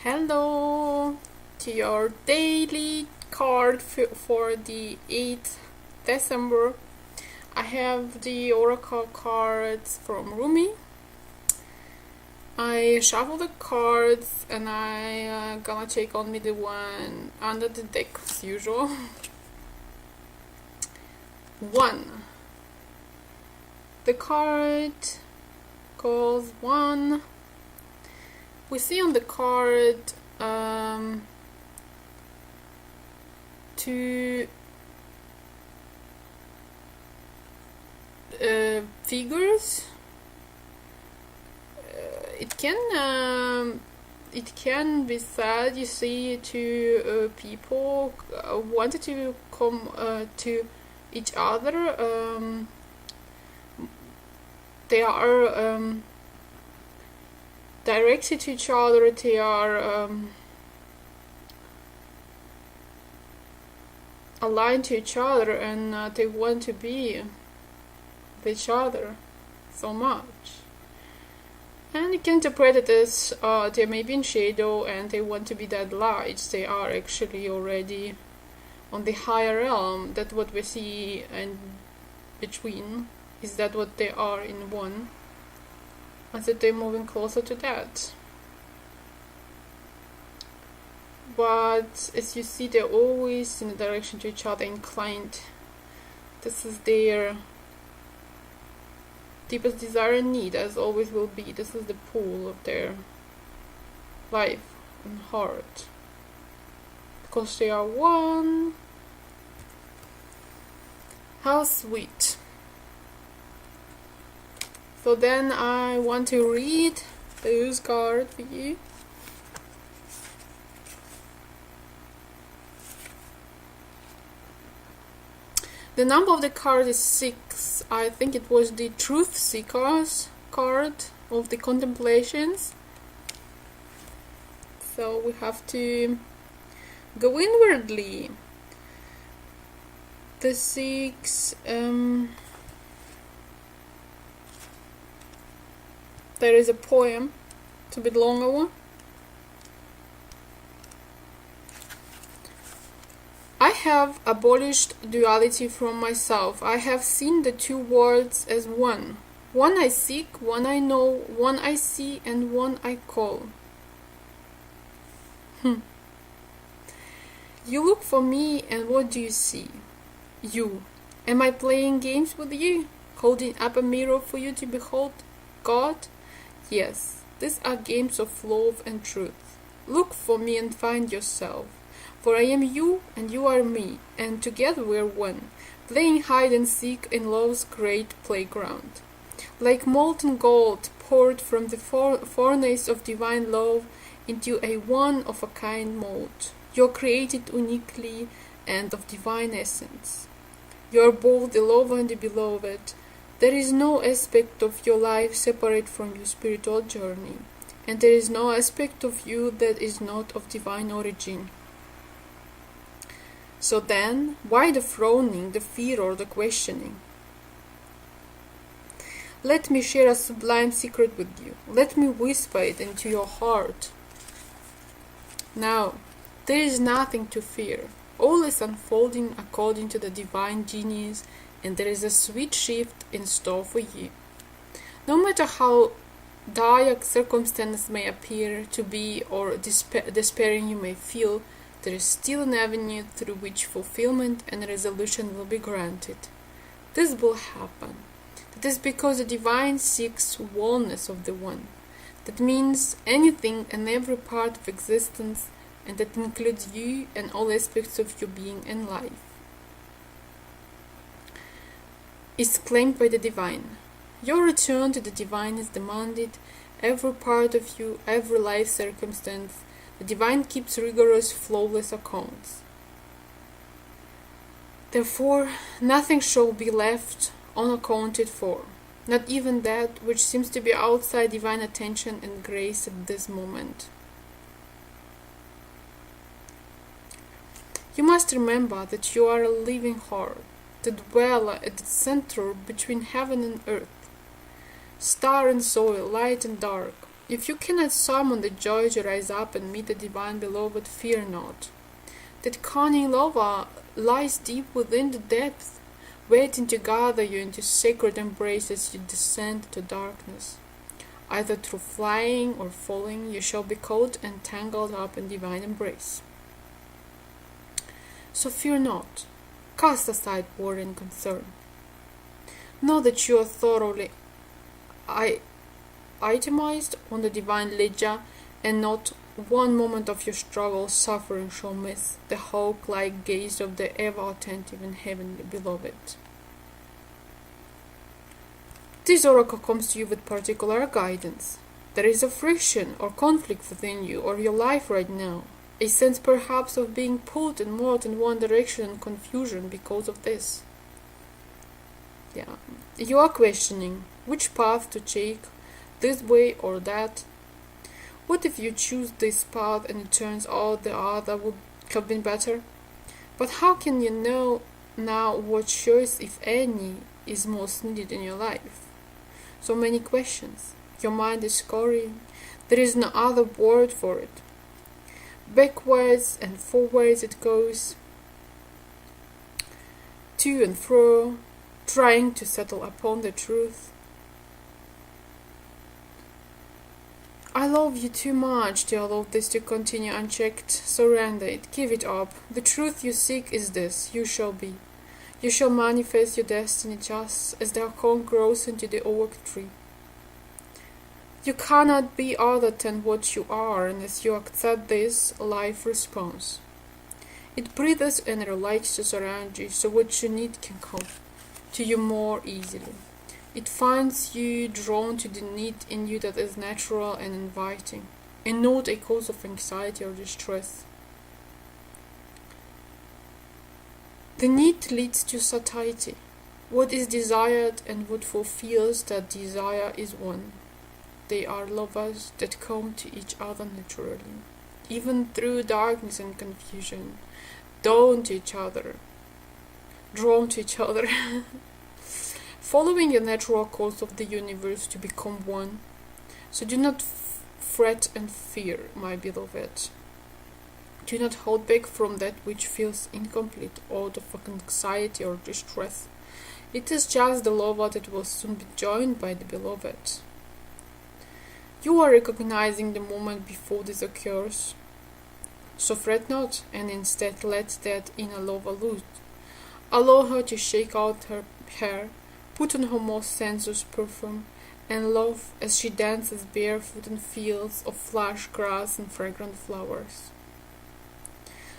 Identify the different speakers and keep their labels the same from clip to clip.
Speaker 1: Hello to your daily card for the 8th December. I have the oracle cards from Rumi. I shuffle the cards and I gonna take only the one under the deck as usual. 1. The card calls 1. We see on the card two figures. It can be said, you see, two people wanted to come to each other. They are directed to each other. They are aligned to each other, and they want to be with each other so much. And you can interpret it as they may be in shadow and they want to be that light. They are actually already on the higher realm. That's what we see in between. Is that what they are in one? And that they're moving closer to that. But as you see, they're always in the direction to each other, inclined. This is their deepest desire and need, as always will be. This is the pool of their life and heart. Because they are one. How sweet. So then I want to read those cards for you. The number of the card is 6. I think it was the Truth Seekers card of the Contemplations. So we have to go inwardly. The 6... there is a poem. It's a bit longer one. I have abolished duality from myself. I have seen the two worlds as one. One I seek, one I know, one I see, and one I call. You look for me, and what do you see? You. Am I playing games with you? Holding up a mirror for you to behold? God? Yes, these are games of love and truth. Look for me and find yourself. For I am you, and you are me, and together we are one, playing hide and seek in love's great playground. Like molten gold poured from the furnace of divine love into a one-of-a-kind mold, you are created uniquely and of divine essence. You are both the lover and the beloved. There is no aspect of your life separate from your spiritual journey, and there is no aspect of you that is not of divine origin. So then, why the frowning, the fear, or the questioning? Let me share a sublime secret with you. Let me whisper it into your heart. Now, there is nothing to fear. All is unfolding according to the divine genius, and there is a sweet shift in store for you. No matter how dire circumstances may appear to be or despairing you may feel, there is still an avenue through which fulfillment and resolution will be granted. This will happen. That is because the divine seeks oneness of the one. That means anything and every part of existence, and that includes you and all aspects of your being and life, is claimed by the divine. Your return to the divine is demanded. Every part of you, every life circumstance, the divine keeps rigorous, flawless accounts. Therefore, nothing shall be left unaccounted for, not even that which seems to be outside divine attention and grace at this moment. You must remember that you are a living heart, the dweller at the center between heaven and earth, star and soil, light and dark, If you cannot summon the joy to rise up and meet the divine beloved, fear not. That cunning lava lies deep within the depth, waiting to gather you into sacred embrace as you descend to darkness. Either through flying or falling, you shall be caught and tangled up in divine embrace. So fear not. Cast aside worry and concern. Know that you are thoroughly itemized on the divine ledger, and not one moment of your struggle suffering shall miss the hawk-like gaze of the ever-attentive and heavenly beloved. This oracle comes to you with particular guidance. There is a friction or conflict within you or your life right now, a sense perhaps of being pulled and more in one direction and confusion because of this. You are questioning which path to take, this way or that. What if you choose this path and it turns out the other would have been better? But how can you know now what choice, if any, is most needed in your life? So many questions. Your mind is scurrying. There is no other word for it. Backwards and forwards it goes, to and fro, trying to settle upon the truth. I love you too much to allow this to continue unchecked. Surrender it, give it up. The truth you seek is this: you shall be. You shall manifest your destiny just as the acorn grows into the oak tree. You cannot be other than what you are, and as you accept this, life responds. It breathes and likes to surround you, so what you need can come to you more easily. It finds you drawn to the need in you that is natural and inviting, and not a cause of anxiety or distress. The need leads to satiety. What is desired and what fulfills that desire is one. They are lovers that come to each other naturally, even through darkness and confusion, drawn to each other. Following a natural course of the universe to become one. So do not fret and fear, my beloved. Do not hold back from that which feels incomplete out of anxiety or distress. It is just the lover that will soon be joined by the beloved. You are recognizing the moment before this occurs. So fret not, and instead let that inner lover loose. Allow her to shake out her hair, put on her most sensuous perfume, and love as she dances barefoot in fields of lush grass and fragrant flowers.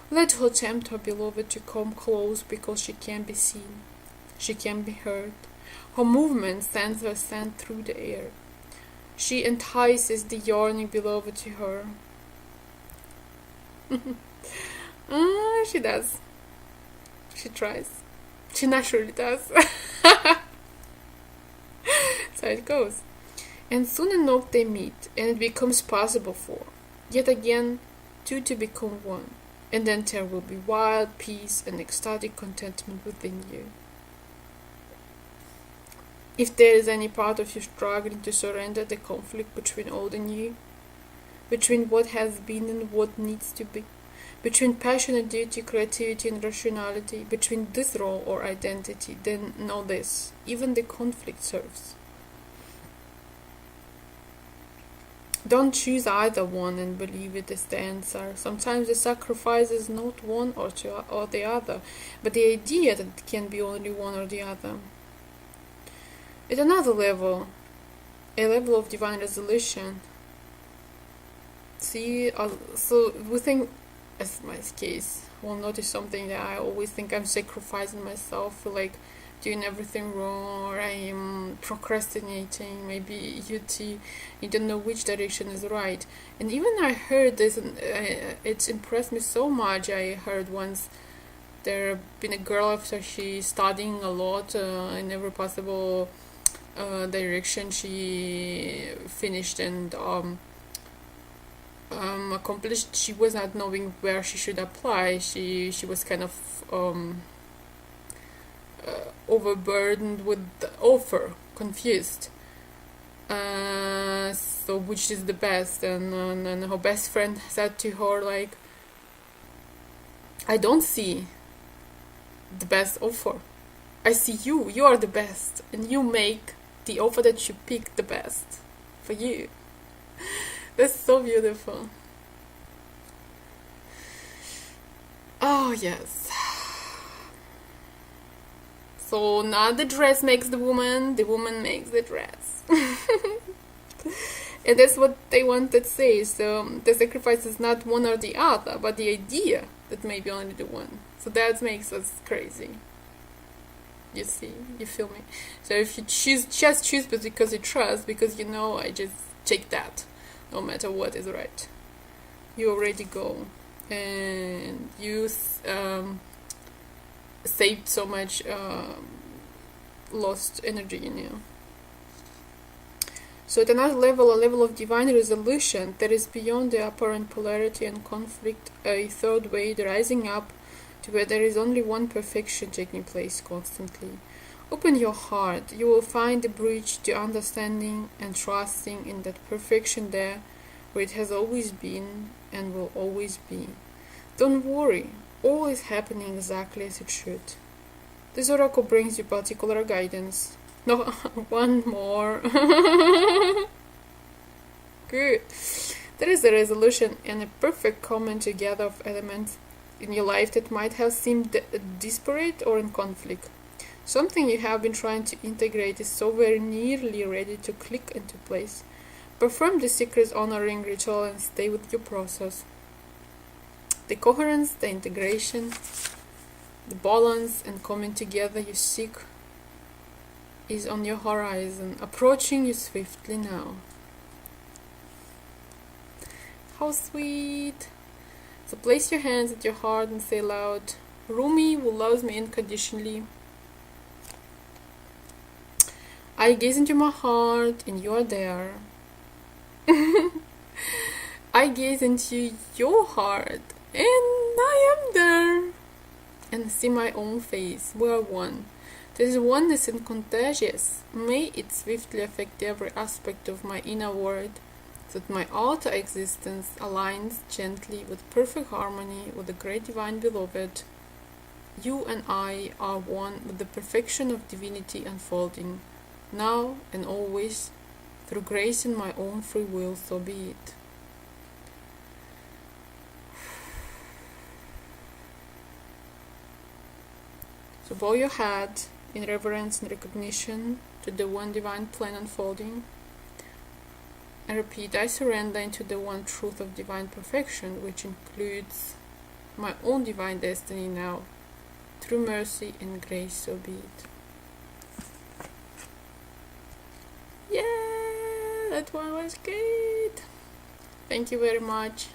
Speaker 1: Let her tempt her beloved to come close, because she can be seen, she can be heard. Her movement sends her scent through the air. She entices the yearning beloved to her. She does. She tries. She naturally does. So it goes. And soon enough they meet, and it becomes possible for, yet again, two to become one. And then there will be wild peace and ecstatic contentment within you. If there is any part of you struggling to surrender the conflict between old and new, between what has been and what needs to be, between passion and duty, creativity and rationality, between this role or identity, then know this: even the conflict serves. Don't choose either one and believe it is the answer. Sometimes the sacrifice is not one or the other, but the idea that it can be only one or the other. At another level, a level of divine resolution. See, so within, as my case, will notice something that I always think I'm sacrificing myself, like doing everything wrong, or I am procrastinating, maybe you don't know which direction is right. And even I heard this, and it impressed me so much. I heard once there been a girl, after she studying a lot in every possible direction, she finished and accomplished. She was not knowing where she should apply. She was kind of overburdened with the offer, confused. So which is the best? And her best friend said to her, like, I don't see the best offer. I see you. You are the best, and you make the offer that you pick the best for you. That's so beautiful. Oh, yes. So not the dress makes the woman makes the dress. And that's what they wanted to say. So the sacrifice is not one or the other, but the idea that maybe only the one. So that makes us crazy. You see, you feel me? So if you just choose because you trust, because you know, I just take that, no matter what is right. You already go, and you saved so much lost energy in you. So at another level, a level of divine resolution that is beyond the apparent polarity and conflict, a third way, the rising up to where there is only one perfection taking place constantly. Open your heart, you will find the bridge to understanding and trusting in that perfection there where it has always been and will always be. Don't worry, all is happening exactly as it should. This oracle brings you particular guidance. No, one more. Good. There is a resolution and a perfect coming together of elements in your life that might have seemed disparate or in conflict. Something you have been trying to integrate is so very nearly ready to click into place. Perform the secret honoring ritual and stay with your process. The coherence, the integration, the balance and coming together you seek is on your horizon, approaching you swiftly now. How sweet! So place your hands at your heart and say aloud, Rumi, who loves me unconditionally. I gaze into my heart and you are there. I gaze into your heart and I am there. And see my own face. We are one. This oneness and contagious. May it swiftly affect every aspect of my inner world, so that my outer existence aligns gently with perfect harmony with the great divine beloved. You and I are one with the perfection of divinity unfolding, now and always, through grace and my own free will, so be it. So bow your head in reverence and recognition to the one divine plan unfolding, and repeat, I surrender into the one truth of divine perfection, which includes my own divine destiny now, through mercy and grace, so be it. Yeah, that one was great. Thank you very much.